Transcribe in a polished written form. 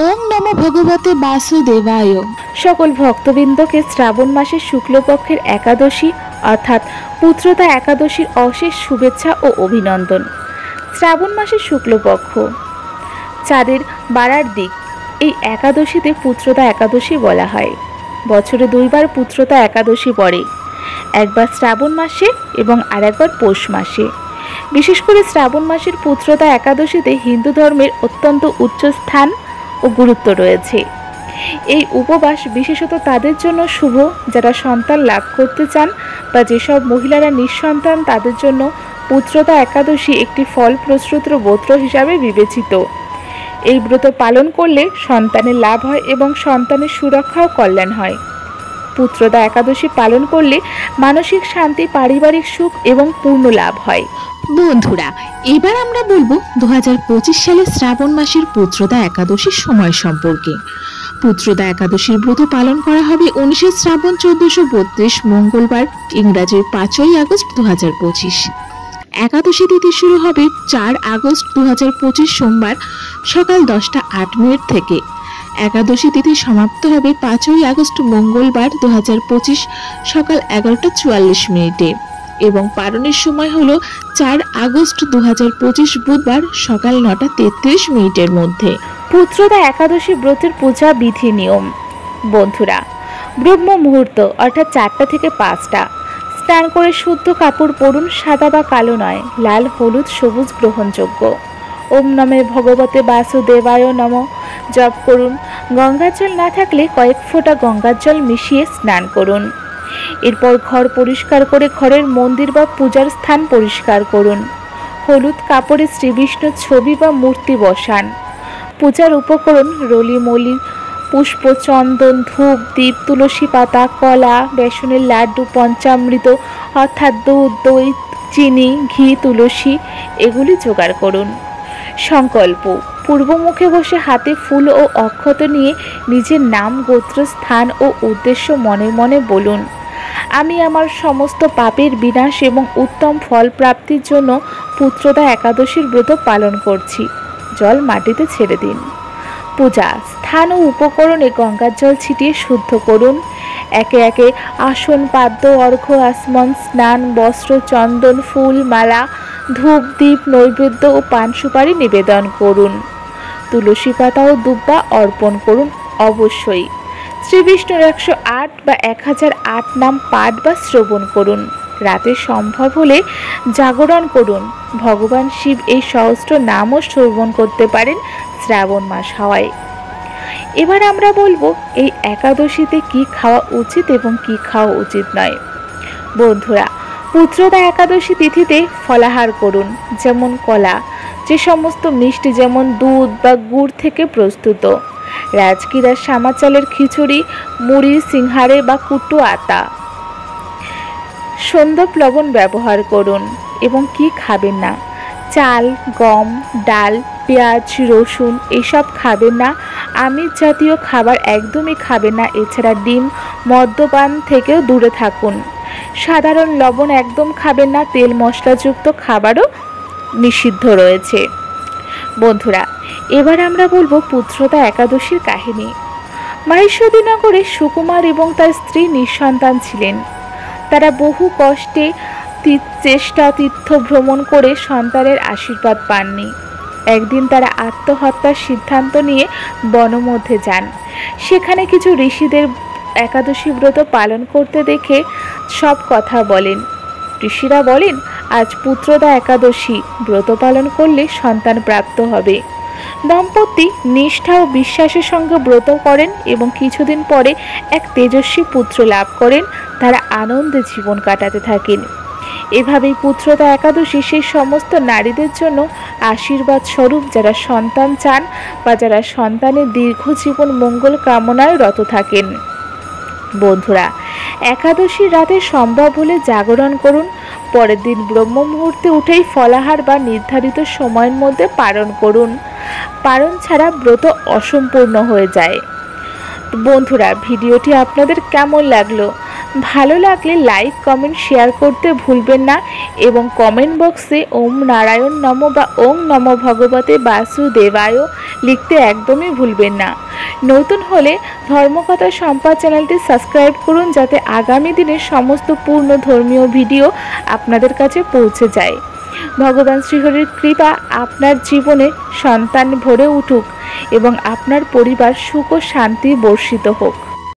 ওম নমো ভগবতে বাসুদেবায়। সকল ভক্তবৃন্দকে শ্রাবণ মাসের শুক্লপক্ষের একাদশী অর্থাৎ পুত্রদা একাদশীর অশেষ শুভেচ্ছা ও অভিনন্দন। শ্রাবণ মাসের শুক্লপক্ষ চাঁদের বাড়ার দিক, এই একাদশীতে পুত্রদা একাদশী বলা হয়। বছরে দুইবার পুত্রদা একাদশী পড়ে, একবার শ্রাবণ মাসে এবং আরেকবার পৌষ মাসে। বিশেষ করে শ্রাবণ মাসের পুত্রদা একাদশীতে হিন্দু ধর্মের অত্যন্ত উচ্চ স্থান ও গুরুত্ব রয়েছে। এই উপবাস বিশেষত তাদের জন্য শুভ যারা সন্তান লাভ করতে চান বা যেসব মহিলারা নিঃসন্তান তাদের জন্য পুত্রদা একাদশী একটি ফলপ্রসূত ব্রত হিসাবে বিবেচিত। এই ব্রত পালন করলে সন্তানের লাভ হয় এবং সন্তানের সুরক্ষা ও কল্যাণ হয়। পুত্রদা একাদশী পালন করলে মানসিক শান্তি, পারিবারিক সুখ এবং পূর্ণ লাভ হয়। বন্ধুরা, এবার আমরা বলবো 2025 সালে শ্রাবণ মাসের পুত্রদা একাদশীর সময় সম্পর্কে। পুত্রদা একাদশীর ব্রত পালন করা হবে 19 শ্রাবণ 1432 মঙ্গলবার, ইংরাজির 5ই আগস্ট 2025। একাদশী তিথি শুরু হবে 4 আগস্ট 2025 সোমবার সকাল 10:08 থেকে। একাদশী তিথি সমাপ্ত হবে 5ই আগস্ট মঙ্গলবার 2025 সকাল 11:44 এবং পালনের সময় হলো 4 আগস্ট 2025 বুধবার সকাল 9:33 মধ্যে। পুত্রদা একাদশী ব্রতের পূজা বিধি নিয়ম। বন্ধুরা, ব্রহ্ম মুহূর্ত অর্থাৎ 4টা থেকে 5টা স্নান করে শুদ্ধ কাপড় পরুন, সাদা বা কালো নয়, লাল, হলুদ, সবুজ গ্রহণযোগ্য। ওম নমে ভগবতে বাসুদেবায় নম জপ করুন। গঙ্গার জল না থাকলে কয়েক ফোঁটা গঙ্গার জল মিশিয়ে স্নান করুন। এরপর ঘর পরিষ্কার করে ঘরের মন্দির বা পূজার স্থান পরিষ্কার করুন। হলুদ কাপড়ে শ্রীবিষ্ণুর ছবি বা মূর্তি বসান। পূজার উপকরণ রলি মলি, পুষ্প, চন্দন, ধূপ, দীপ, তুলসী পাতা, কলা, বেসনের লাড্ডু, পঞ্চামৃত অর্থাৎ দুধ, দই, চিনি, ঘি, তুলসী এগুলি জোগাড় করুন। সংকল্প: পূর্বমুখে বসে হাতে ফুল ও অক্ষত নিয়ে নিজের নাম, গোত্র, স্থান ও উদ্দেশ্য মনে মনে বলুন। আমি আমার সমস্ত পাপের বিনাশ এবং উত্তম ফল প্রাপ্তির জন্য পুত্রদা একাদশীর ব্রত পালন করছি। জল মাটিতে ছেড়ে দিন। পূজা স্থান ও উপকরণে গঙ্গার জল ছিটিয়ে শুদ্ধ করুন। একে একে আসন, পাদ্য, অর্ঘ্য, আসমন, স্নান, বস্ত্র, চন্দন, ফুল, মালা, ধূপ, দীপ, নৈবেদ্য ও পান সুপারি নিবেদন করুন। তুলসী পাতা ও দুব্বা অর্পণ করুন। অবশ্যই শ্রীবিষ্ণুর 108 বা 1008 নাম পাঠ বা শ্রবণ করুন। রাতে সম্ভব হলে জাগরণ করুন। ভগবান শিব এই সহস্র নামও শ্রবণ করতে পারেন শ্রাবণ মাস হওয়ায়। এবার আমরা বলবো এই একাদশীতে কি খাওয়া উচিত এবং কি খাওয়া উচিত নয়। বন্ধুরা, পুত্রদা একাদশী তিথিতে ফলাহার করুন, যেমন কলা, যে সমস্ত মিষ্টি যেমন দুধ বা গুড় থেকে প্রস্তুত, রাজগীরা, শ্যামা চালের খিচুড়ি, মুড়ি, সিংহারে বা কুটু আতা, সন্দব লবণ ব্যবহার করুন। এবং কি খাবেন না: চাল, গম, ডাল, পেঁয়াজ, রসুন এসব খাবেন না। আমিষ জাতীয় খাবার একদমই খাবেন না। এছাড়া ডিম, মদ্যপান থেকেও দূরে থাকুন। সাধারণ লবণ একদম খাবেন না। তেল মশলাযুক্ত খাবারও নিষিদ্ধ রয়েছে। বন্ধুরা, এবার আমরা বলবো পুত্রদা একাদশীর কাহিনী। মহিষাদীনগরে সুকুমার এবং তার স্ত্রী নিঃসন্তান ছিলেন। তারা বহু কষ্টে চেষ্টা তীর্থ ভ্রমণ করে সন্তানের আশীর্বাদ পাননি। একদিন তারা আত্মহত্যার সিদ্ধান্ত নিয়ে বনমধ্যে যান। সেখানে কিছু ঋষিদের একাদশী ব্রত পালন করতে দেখে সব কথা বলেন। ঋষিরা বলেন, আজ পুত্রদা একাদশী ব্রত পালন করলে সন্তান প্রাপ্ত হবে। দম্পতি নিষ্ঠা ও বিশ্বাসের সঙ্গে ব্রত করেন এবং কিছুদিন পরে এক তেজস্বী পুত্র লাভ করেন। তারা আনন্দে জীবন কাটাতে থাকেন। এভাবেই পুত্রদা একাদশী সেই সমস্ত নারীদের জন্য আশীর্বাদ স্বরূপ যারা সন্তান চান বা যারা সন্তানের দীর্ঘ জীবন মঙ্গল কামনায় রত থাকেন। বন্ধুরা, একাদশীর রাতে সম্ভব হলে জাগরণ করুন। পরের দিন ব্রহ্ম মুহূর্তে উঠেই ফলাহার বা নির্ধারিত সময়ের মধ্যে পালন করুন। পালন ছাড়া ব্রত অসম্পূর্ণ হয়ে যায়। বন্ধুরা, ভিডিওটি আপনাদের কেমন লাগলো ভালো লাগলে লাইক কমেন্ট শেয়ার করতে ভুলবেন না এবং কমেন্ট বক্সে ওম নারায়ণ নম বা ওম নম ভগবতে বাসুদেবায় লিখতে একদমই ভুলবেন না। নতুন হলে ধর্মকথা সম্পাদ চ্যানেলটি সাবস্ক্রাইব করুন, যাতে আগামী দিনের সমস্ত পূর্ণ ধর্মীয় ভিডিও আপনাদের কাছে পৌঁছে যায়। ভগবান শ্রীহরির কৃপা আপনার জীবনে সন্তান ভরে উঠুক এবং আপনার পরিবার সুখ ও শান্তি বর্ষিত হোক।